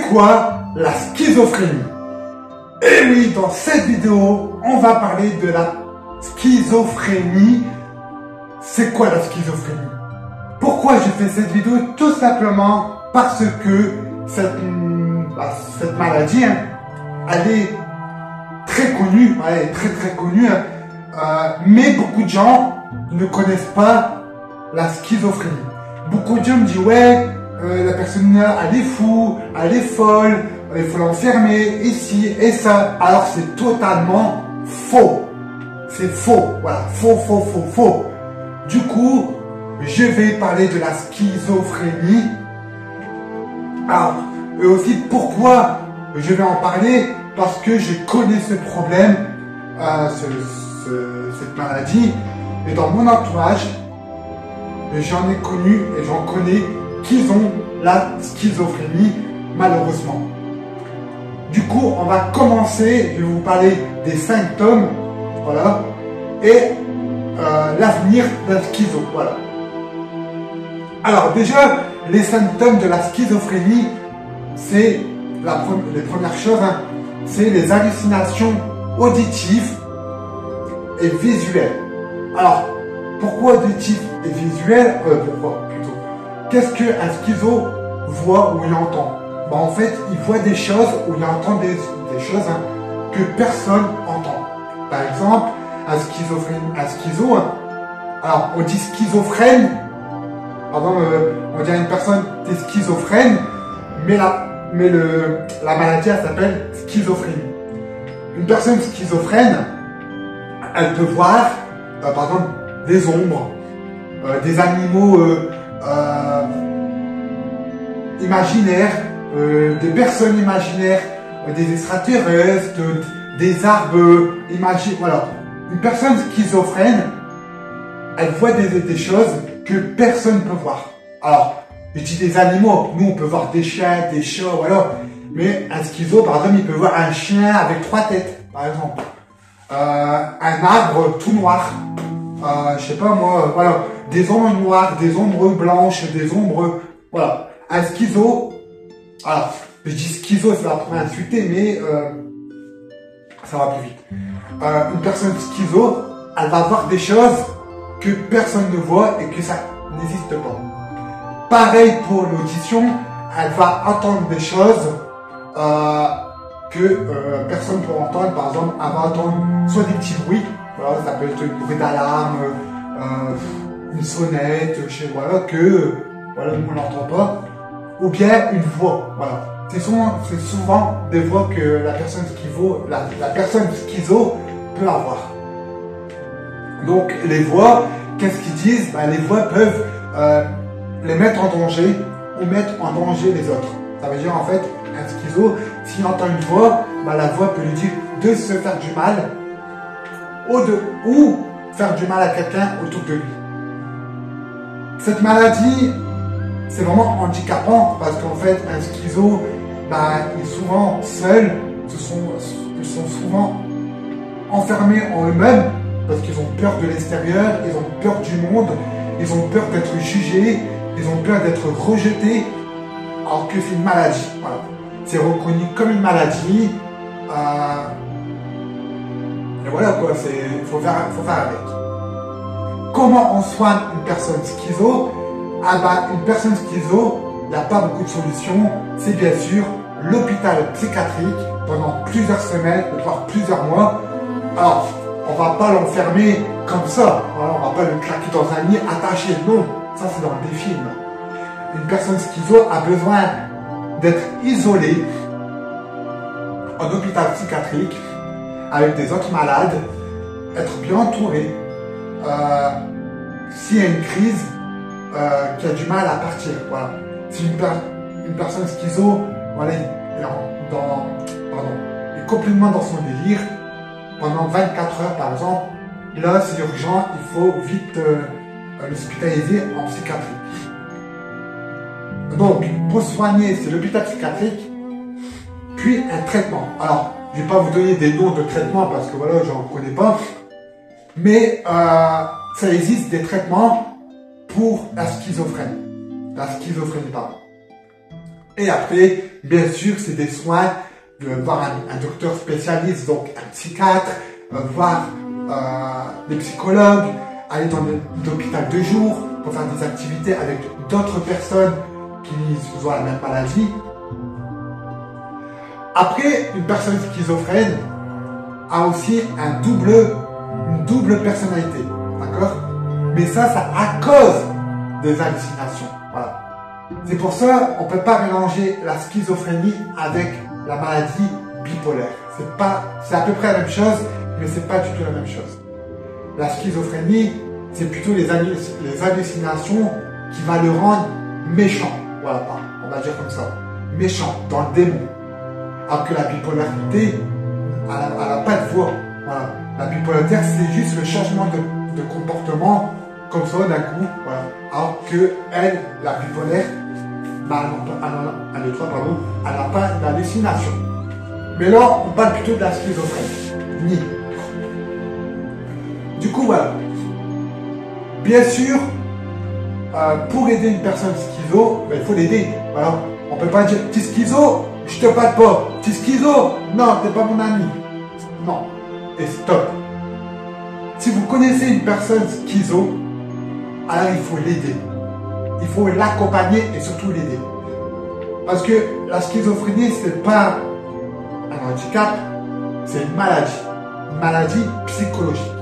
quoi la schizophrénie? Et oui, dans cette vidéo, on va parler de la schizophrénie. C'est quoi la schizophrénie? Pourquoi j'ai fait cette vidéo? Tout simplement parce que cette maladie, hein, elle est très connue, elle est très connue, mais beaucoup de gens ne connaissent pas la schizophrénie. Beaucoup de gens me disent ouais, la personne elle est fou, elle est folle, il faut l'enfermer, ici et ça. Alors c'est totalement faux. C'est faux, voilà, faux. Du coup, je vais parler de la schizophrénie. Alors, et aussi pourquoi je vais en parler? Parce que je connais ce problème, cette maladie, et dans mon entourage, j'en ai connu et j'en connais qui ont la schizophrénie, malheureusement. Du coup, on va commencer, je vais vous parler des symptômes, voilà, et l'avenir de la schizo, voilà. Alors déjà, les symptômes de la schizophrénie, c'est les premières choses, hein, c'est les hallucinations auditives et visuelles. Alors, pourquoi auditif et visuel? Pourquoi plutôt? Qu'est-ce qu'un schizo voit ou il entend? Ben, en fait, il voit des choses ou il entend des choses, hein, que personne entend. Par exemple, un schizo, hein, alors on dit schizophrène, pardon, on dit à une personne t'es schizophrène, mais la maladie elle s'appelle schizophrénie. Une personne schizophrène, elle peut voir, par exemple, des ombres, des animaux imaginaires, des personnes imaginaires, des extraterrestres, des arbres imaginaires. Voilà. Une personne schizophrène, elle voit des choses que personne ne peut voir. Alors, je dis des animaux, nous on peut voir des chiens, des chats, voilà. Mais un schizo, par exemple, il peut voir un chien avec 3 têtes, par exemple. Un arbre tout noir. Je sais pas moi, voilà. Des ombres noires, des ombres blanches, des ombres... Voilà. Un schizo... Alors, je dis schizo, ça va pour insulter, mais ça va plus vite. Une personne schizo, elle va voir des choses que personne ne voit et que ça n'existe pas. Pareil pour l'audition, elle va entendre des choses que personne ne peut entendre. Par exemple, elle va entendre soit des petits bruits, voilà, ça peut être un bruit d'alarme, une sonnette, voilà, que voilà, on n'entend pas, ou bien une voix. Voilà. C'est souvent des voix que la personne schizo peut avoir. Donc les voix, qu'est-ce qu'ils disent? Ben, les voix peuvent les mettre en danger ou mettre en danger les autres. Ça veut dire en fait, un schizo, s'il entend une voix, ben, la voix peut lui dire de se faire du mal ou faire du mal à quelqu'un autour de lui. Cette maladie, c'est vraiment handicapant parce qu'en fait, un schizo, ben, il est souvent seul, ils sont souvent enfermés en eux-mêmes parce qu'ils ont peur de l'extérieur, ils ont peur du monde, ils ont peur d'être jugés, ils ont peur d'être rejetés, alors que c'est une maladie. Voilà. C'est reconnu comme une maladie. Et voilà quoi, il faut faire avec. Comment on soigne une personne schizo? Ah bah, une personne schizo, il n'y a pas beaucoup de solutions. C'est bien sûr l'hôpital psychiatrique pendant plusieurs semaines, voire plusieurs mois. Alors, on va pas l'enfermer comme ça. Voilà, on va pas le claquer dans un lit attaché. Non, ça c'est dans des films. Une personne schizo a besoin d'être isolée en hôpital psychiatrique avec des autres malades, être bien entouré. S'il y a une crise, qui a du mal à partir. Voilà. Si une personne schizo, voilà, est complètement dans son délire pendant 24 heures par exemple, là c'est urgent, il faut vite l'hospitaliser en psychiatrie. Donc, pour soigner, c'est l'hôpital psychiatrique, puis un traitement. Alors, je ne vais pas vous donner des noms de traitements parce que voilà, j'en connais pas, mais ça existe des traitements pour la schizophrénie. Pardon. Et après, bien sûr, c'est des soins, de voir un docteur spécialiste, donc un psychiatre, voir des psychologues, aller dans l'hôpital de jour pour faire des activités avec d'autres personnes qui ont la même maladie. Après, une personne schizophrène a aussi une double personnalité, d'accord? Mais ça à cause des hallucinations, voilà. C'est pour ça on ne peut pas mélanger la schizophrénie avec la maladie bipolaire. C'est à peu près la même chose, mais c'est pas du tout la même chose. La schizophrénie, c'est plutôt les hallucinations qui va le rendre méchant, voilà, on va dire comme ça, méchant, dans le démon. Alors que la bipolarité, elle n'a pas de voix. Voilà. La bipolarité, c'est juste le changement de comportement, comme ça, d'un coup. Voilà. Alors que elle, la bipolaire, elle n'a pas d'hallucination. Mais là, on parle plutôt de la schizophrénie. Du coup, voilà. Bien sûr, pour aider une personne schizo, il faut l'aider. Voilà. On ne peut pas dire, t'es schizo, je te parle pas. T'es schizo, non, t'es pas mon ami. Non. Et stop. Si vous connaissez une personne schizo, alors il faut l'aider. Il faut l'accompagner et surtout l'aider. Parce que la schizophrénie, ce n'est pas un handicap, c'est une maladie psychologique.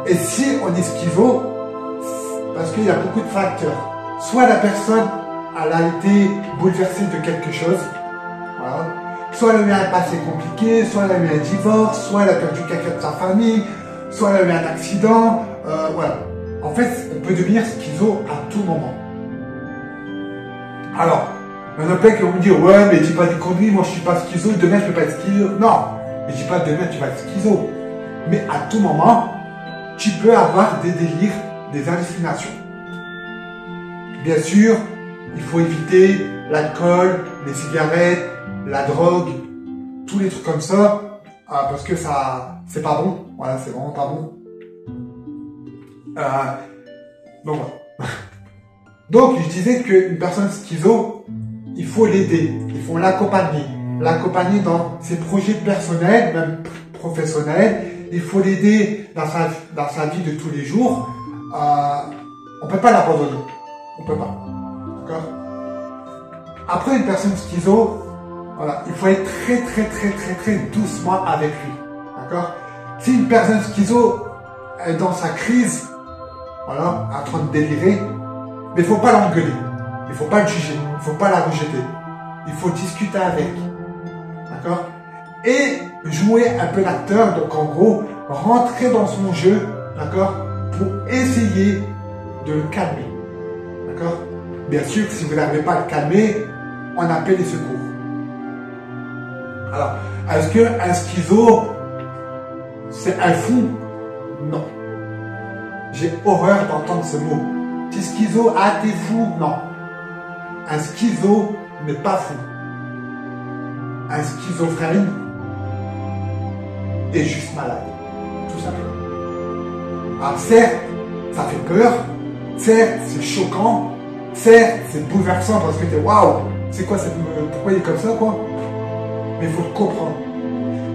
Et si on est schizo, parce qu'il y a beaucoup de facteurs. Soit la personne elle a été bouleversée de quelque chose, voilà. Soit elle a eu un passé compliqué, soit elle a eu un divorce, soit elle a perdu quelqu'un de sa famille, soit elle a eu un accident, voilà. En fait, on peut devenir schizo à tout moment. Alors, il y en a plein qui vont me dire, ouais, mais dis pas des conneries, moi je suis pas schizo, demain je peux pas être schizo. Non, je dis pas demain tu vas être schizo. Mais à tout moment, tu peux avoir des délires, des hallucinations. Bien sûr, il faut éviter l'alcool, les cigarettes, la drogue, tous les trucs comme ça, parce que ça, c'est pas bon. Voilà, c'est vraiment pas bon. Donc voilà. Donc je disais qu'une personne schizo, il faut l'aider, il faut l'accompagner dans ses projets personnels, même professionnels. Il faut l'aider dans sa vie de tous les jours. On peut pas l'abandonner, on peut pas. D'accord. Après une personne schizo, voilà, il faut être très doucement avec lui. D'accord. Si une personne schizo est dans sa crise, voilà, en train de délirer, mais il ne faut pas l'engueuler, il ne faut pas le juger, il ne faut pas la rejeter. Il faut discuter avec. D'accord. Et jouer un peu l'acteur, donc en gros, rentrer dans son jeu, d'accord, pour essayer de le calmer. D'accord. Bien sûr, si vous n'arrivez pas à le calmer, on appelle les secours. Alors, est-ce qu'un schizo, c'est un fou? Non. J'ai horreur d'entendre ce mot. T'es schizo, ah t'es fou? Non. Un schizo n'est pas fou. Un schizophrène est juste malade. Tout simplement. Alors certes, ça fait peur. Certes, c'est choquant. Certes, c'est bouleversant parce que t'es waouh, c'est quoi, pourquoi il est comme ça, quoi? Mais il faut le comprendre.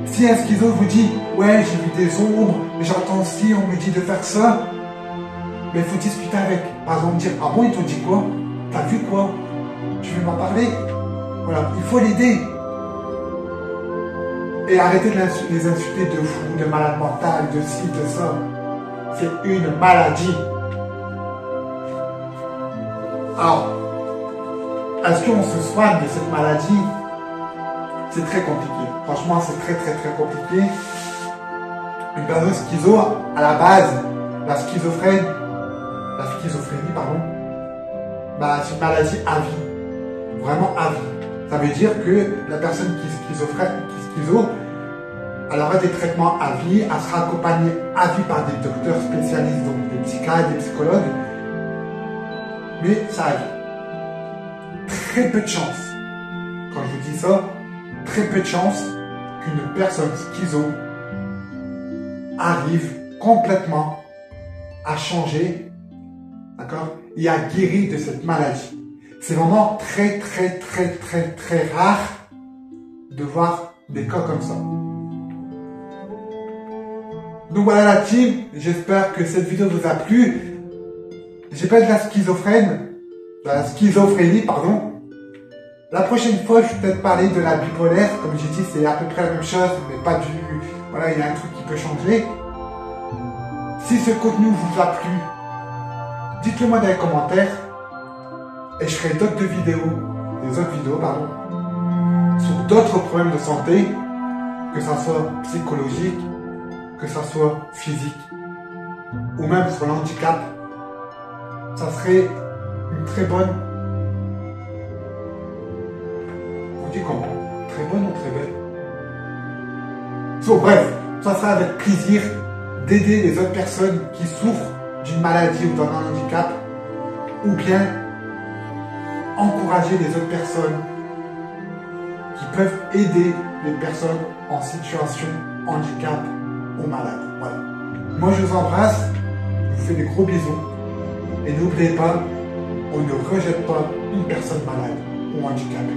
Si un schizo vous dit, ouais, j'ai vu des ombres, j'entends ci, on me dit de faire ça, mais il faut discuter avec. Par exemple, dire, ah bon, ils t'ont dit quoi? T'as vu quoi? Tu veux m'en parler? Voilà, il faut l'aider. Et arrêter de les insulter de fou, de malade mental, de ci, de ça. C'est une maladie. Alors, est-ce qu'on se soigne de cette maladie? C'est très compliqué. Franchement, c'est très compliqué. Une personne schizo, à la base, la schizophrénie, pardon, bah, c'est une maladie à vie. Vraiment à vie. Ça veut dire que la personne qui est schizo, elle aura des traitements à vie, elle sera accompagnée à vie par des docteurs spécialistes, donc des psychiatres, des psychologues. Mais ça arrive. Très peu de chance. Quand je vous dis ça, très peu de chance qu'une personne schizo arrive complètement à changer, d'accord, et à guérir de cette maladie. C'est vraiment très rare de voir des cas comme ça. Donc voilà la team, j'espère que cette vidéo vous a plu. J'ai pas de la schizophrénie, pardon. La prochaine fois, je vais peut-être parler de la bipolaire. Comme j'ai dit, c'est à peu près la même chose, mais pas du... Voilà, il y a un truc qui peut changer. Si ce contenu vous a plu, dites-le moi dans les commentaires. Et je ferai d'autres vidéos, sur d'autres problèmes de santé, que ça soit psychologique, que ça soit physique, ou même sur l'handicap. Ça serait une très bonne... On dit comment? Très bonne ou très belle? Bref, ça sera avec plaisir d'aider les autres personnes qui souffrent d'une maladie ou d'un handicap, ou bien encourager les autres personnes qui peuvent aider les personnes en situation handicap ou malade. Voilà. Moi je vous embrasse, je vous fais des gros bisous et n'oubliez pas, on ne rejette pas une personne malade ou handicapée.